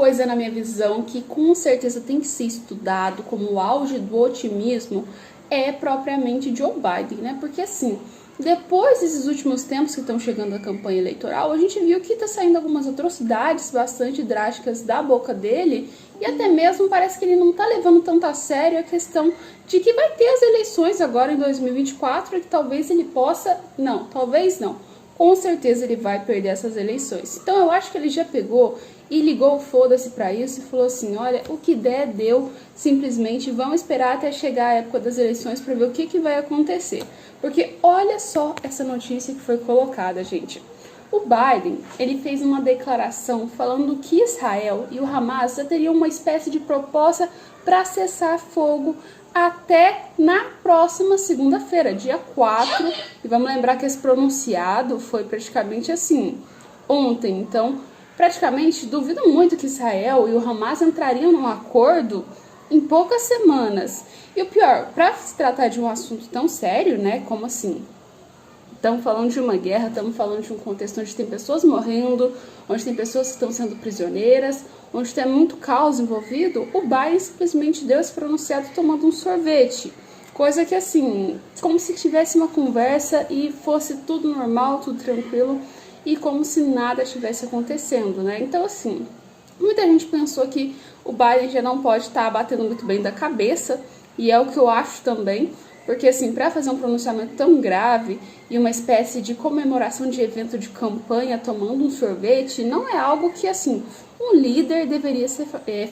coisa na minha visão que com certeza tem que ser estudado como o auge do otimismo é propriamente Joe Biden, né? Porque assim, depois desses últimos tempos que estão chegando a campanha eleitoral, a gente viu que está saindo algumas atrocidades bastante drásticas da boca dele e até mesmo parece que ele não está levando tanto a sério a questão de que vai ter as eleições agora em 2024 e que talvez ele possa... Não, talvez não. Com certeza ele vai perder essas eleições. Então eu acho que ele já pegou e ligou o foda-se pra isso e falou assim, olha, o que der, deu, simplesmente vamos esperar até chegar a época das eleições para ver o que vai acontecer. Porque olha só essa notícia que foi colocada, gente. O Biden, ele fez uma declaração falando que Israel e o Hamas já teriam uma espécie de proposta para cessar fogo até na próxima segunda-feira, dia 4. E vamos lembrar que esse pronunciado foi praticamente assim, ontem. Então, praticamente, duvido muito que Israel e o Hamas entrariam num acordo em poucas semanas. E o pior, para se tratar de um assunto tão sério, né, como assim? Estamos falando de uma guerra, estamos falando de um contexto onde tem pessoas morrendo, onde tem pessoas que estão sendo prisioneiras, onde tem muito caos envolvido. O Biden simplesmente deu esse pronunciado tomando um sorvete. Coisa que assim, como se tivesse uma conversa e fosse tudo normal, tudo tranquilo, e como se nada estivesse acontecendo, né? Então assim, muita gente pensou que o Biden já não pode estar batendo muito bem da cabeça, e é o que eu acho também, porque assim, para fazer um pronunciamento tão grave e uma espécie de comemoração de evento de campanha tomando um sorvete, não é algo que assim, um líder deveria ser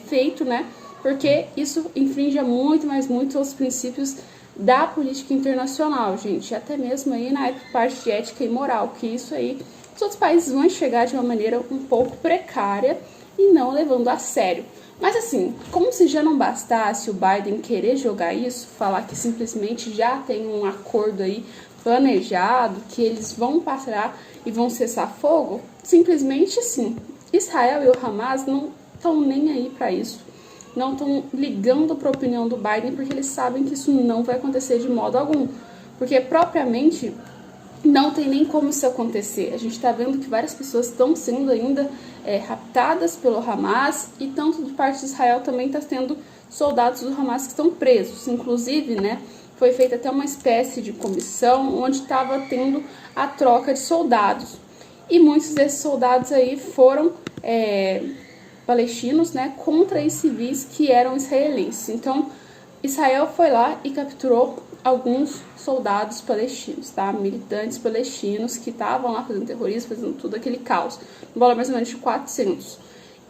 feito, né? Porque isso infringe muito, mas muito os princípios da política internacional, gente, até mesmo aí na parte de ética e moral, que isso aí os outros países vão chegar de uma maneira um pouco precária e não levando a sério. Mas assim, como se já não bastasse o Biden querer jogar isso, falar que simplesmente já tem um acordo aí planejado, que eles vão passar e vão cessar fogo, simplesmente assim, Israel e o Hamas não estão nem aí para isso, não estão ligando para a opinião do Biden, porque eles sabem que isso não vai acontecer de modo algum, porque propriamente não tem nem como isso acontecer. A gente está vendo que várias pessoas estão sendo ainda raptadas pelo Hamas e tanto de parte de Israel também está tendo soldados do Hamas que estão presos. Inclusive, né, foi feita até uma espécie de comissão onde estava tendo a troca de soldados. E muitos desses soldados aí foram palestinos, né, contra os civis que eram israelenses. Então, Israel foi lá e capturou alguns soldados palestinos, tá? Militantes palestinos que estavam lá fazendo terrorismo, fazendo tudo aquele caos. No valor mais ou menos de 400.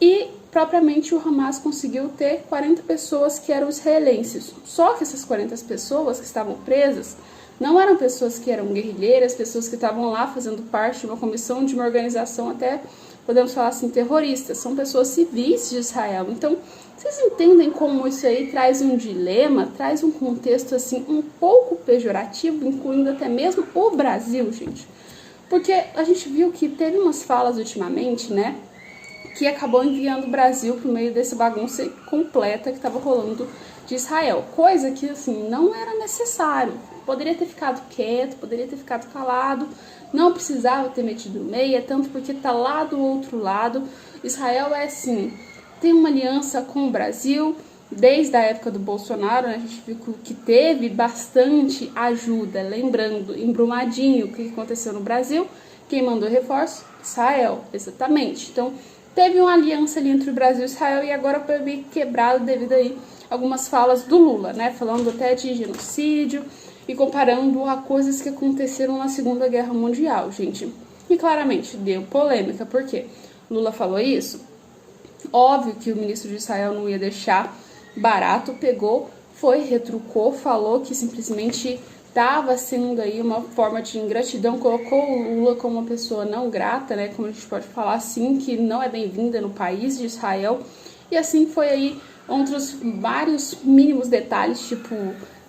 E, propriamente, o Hamas conseguiu ter 40 pessoas que eram israelenses. Só que essas 40 pessoas que estavam presas não eram pessoas que eram guerrilheiras, pessoas que estavam lá fazendo parte de uma comissão, de uma organização até, podemos falar assim, terroristas. São pessoas civis de Israel. Então, vocês entendem como isso aí traz um dilema, traz um contexto assim um pouco pejorativo, incluindo até mesmo o Brasil, gente? Porque a gente viu que teve umas falas ultimamente, né, que acabou enviando o Brasil para o meio dessa bagunça completa que estava rolando de Israel. Coisa que, assim, não era necessário. Poderia ter ficado quieto, poderia ter ficado calado, não precisava ter metido meia, tanto porque tá lá do outro lado. Israel é assim, tem uma aliança com o Brasil, desde a época do Bolsonaro, né, a gente viu que teve bastante ajuda, lembrando, em Brumadinho, o que aconteceu no Brasil, quem mandou reforço? Israel, exatamente. Então, teve uma aliança ali entre o Brasil e Israel e agora foi meio quebrado devido aí a algumas falas do Lula, né, falando até de genocídio e comparando a coisas que aconteceram na Segunda Guerra Mundial, gente. E claramente deu polêmica, porque Lula falou isso. Óbvio que o ministro de Israel não ia deixar barato, pegou, foi, retrucou, falou que simplesmente estava sendo aí uma forma de ingratidão, colocou o Lula como uma pessoa não grata, né, como a gente pode falar assim, que não é bem-vinda no país de Israel, e assim foi aí outros vários mínimos detalhes, tipo,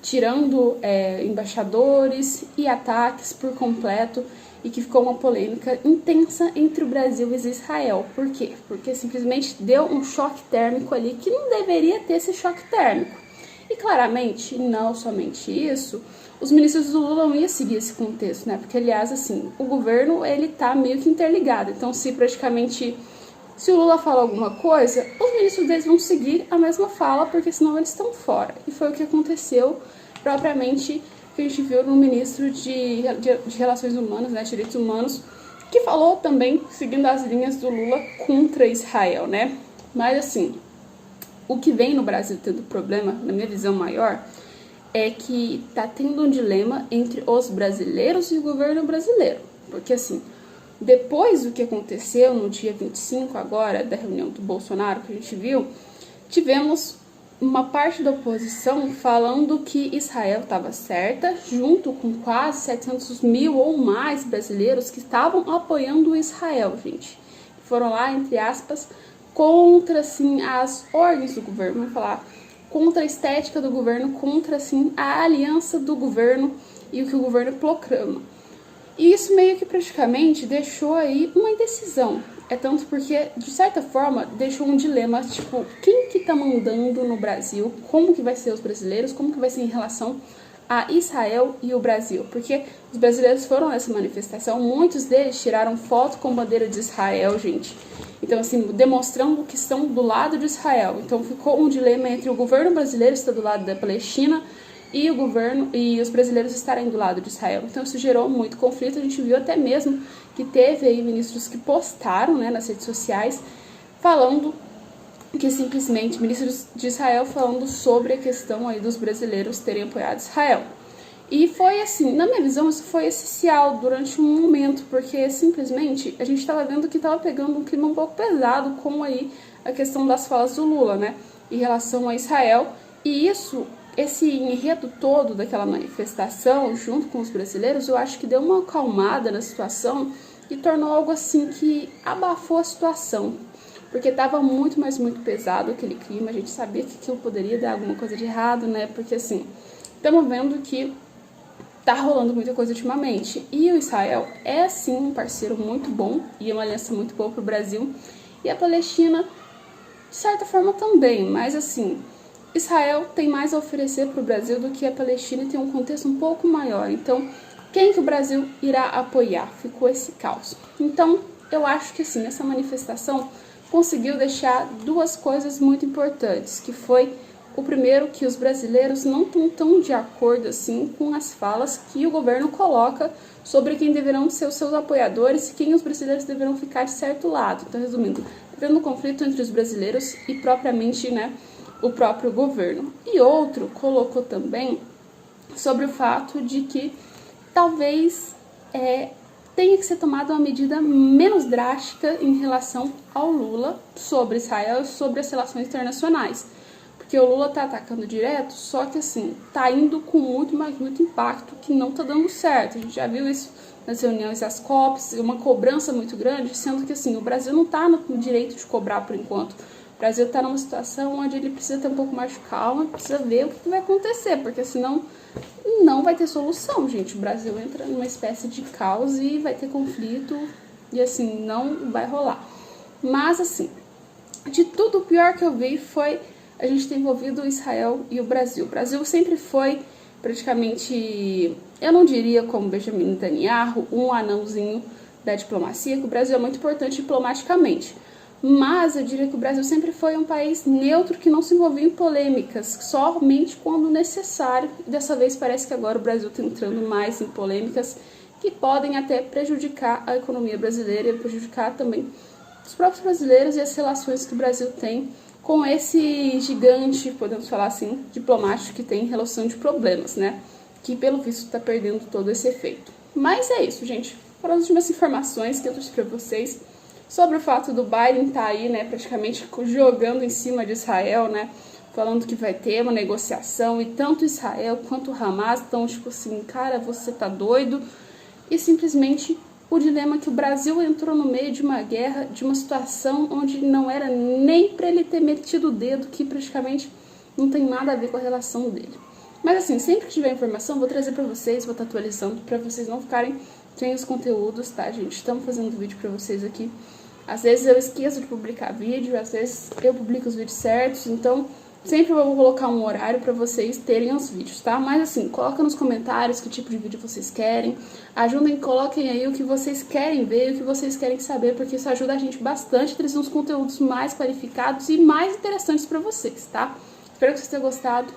tirando embaixadores e ataques por completo, e que ficou uma polêmica intensa entre o Brasil e Israel. Por quê? Porque simplesmente deu um choque térmico ali que não deveria ter esse choque térmico. E claramente, não somente isso, os ministros do Lula não iam seguir esse contexto, né? Porque, aliás, assim, o governo, ele tá meio que interligado. Então, se praticamente se o Lula fala alguma coisa, os ministros deles vão seguir a mesma fala, porque senão eles estão fora. E foi o que aconteceu propriamente, que a gente viu no ministro de Relações Humanas, né, Direitos Humanos, que falou também, seguindo as linhas do Lula, contra Israel, né? Mas assim, o que vem no Brasil tendo problema, na minha visão maior, é que tá tendo um dilema entre os brasileiros e o governo brasileiro. Porque assim, depois do que aconteceu no dia 25 agora, da reunião do Bolsonaro que a gente viu, tivemos uma parte da oposição falando que Israel estava certa, junto com quase 700 mil ou mais brasileiros que estavam apoiando Israel, gente. Foram lá, entre aspas, contra, assim, as ordens do governo, vamos falar, contra a estética do governo, contra, assim, a aliança do governo e o que o governo proclama. E isso meio que praticamente deixou aí uma indecisão. É tanto porque, de certa forma, deixou um dilema, tipo, quem que tá mandando no Brasil, como que vai ser os brasileiros, como que vai ser em relação a Israel e o Brasil. Porque os brasileiros foram nessa manifestação, muitos deles tiraram foto com bandeira de Israel, gente. Então, assim, demonstrando que estão do lado de Israel. Então, ficou um dilema entre o governo brasileiro estar do lado da Palestina e o governo e os brasileiros estarem do lado de Israel. Então isso gerou muito conflito. A gente viu até mesmo que teve aí ministros que postaram, né, nas redes sociais falando que simplesmente, ministros de Israel falando sobre a questão aí dos brasileiros terem apoiado Israel. E foi assim, na minha visão, isso foi essencial durante um momento, porque simplesmente a gente estava vendo que estava pegando um clima um pouco pesado com aí a questão das falas do Lula, né, em relação a Israel. E isso, esse enredo todo daquela manifestação, junto com os brasileiros, eu acho que deu uma acalmada na situação e tornou algo assim que abafou a situação. Porque estava muito, mas muito pesado aquele clima, a gente sabia que aquilo poderia dar alguma coisa de errado, né? Porque assim, estamos vendo que tá rolando muita coisa ultimamente. E o Israel é sim um parceiro muito bom e uma aliança muito boa para o Brasil. E a Palestina, de certa forma, também, mas assim, Israel tem mais a oferecer para o Brasil do que a Palestina e tem um contexto um pouco maior. Então, quem que o Brasil irá apoiar? Ficou esse caos. Então, eu acho que assim, essa manifestação conseguiu deixar duas coisas muito importantes, que foi o primeiro, que os brasileiros não estão tão de acordo assim com as falas que o governo coloca sobre quem deverão ser os seus apoiadores e quem os brasileiros deverão ficar de certo lado. Então, resumindo, havendo um conflito entre os brasileiros e propriamente, né, o próprio governo. E outro colocou também sobre o fato de que talvez tenha que ser tomada uma medida menos drástica em relação ao Lula sobre Israel e sobre as relações internacionais. Porque o Lula tá atacando direto, só que assim, tá indo com muito, mas muito impacto que não tá dando certo. A gente já viu isso nas reuniões das COPs, uma cobrança muito grande, sendo que assim, o Brasil não tá no direito de cobrar por enquanto. O Brasil está numa situação onde ele precisa ter um pouco mais de calma, precisa ver o que vai acontecer, porque senão não vai ter solução, gente. O Brasil entra numa espécie de caos e vai ter conflito e assim, não vai rolar. Mas assim, de tudo, o pior que eu vi foi a gente ter envolvido Israel e o Brasil. O Brasil sempre foi praticamente, eu não diria como Benjamin Netanyahu, um anãozinho da diplomacia, que o Brasil é muito importante diplomaticamente. Mas eu diria que o Brasil sempre foi um país neutro que não se envolvia em polêmicas, somente quando necessário. E dessa vez parece que agora o Brasil está entrando mais em polêmicas que podem até prejudicar a economia brasileira e prejudicar também os próprios brasileiros e as relações que o Brasil tem com esse gigante, podemos falar assim, diplomático que tem em relação de problemas, né? Que pelo visto está perdendo todo esse efeito. Mas é isso, gente. Foram as últimas informações que eu trouxe para vocês sobre o fato do Biden estar aí, né, praticamente jogando em cima de Israel, né, falando que vai ter uma negociação e tanto Israel quanto o Hamas estão tipo assim, cara, você tá doido? E simplesmente o dilema que o Brasil entrou no meio de uma guerra, de uma situação onde não era nem para ele ter metido o dedo, que praticamente não tem nada a ver com a relação dele. Mas assim, sempre que tiver informação, vou trazer para vocês, vou estar atualizando para vocês não ficarem sem os conteúdos, tá, gente? Estamos fazendo vídeo para vocês aqui. Às vezes eu esqueço de publicar vídeo, às vezes eu publico os vídeos certos, então Sempre eu vou colocar um horário para vocês terem os vídeos, tá? Mas assim, coloca nos comentários que tipo de vídeo vocês querem. Ajudem, coloquem aí o que vocês querem ver, o que vocês querem saber, porque isso ajuda a gente bastante a trazer uns conteúdos mais qualificados e mais interessantes para vocês, tá? Espero que vocês tenham gostado.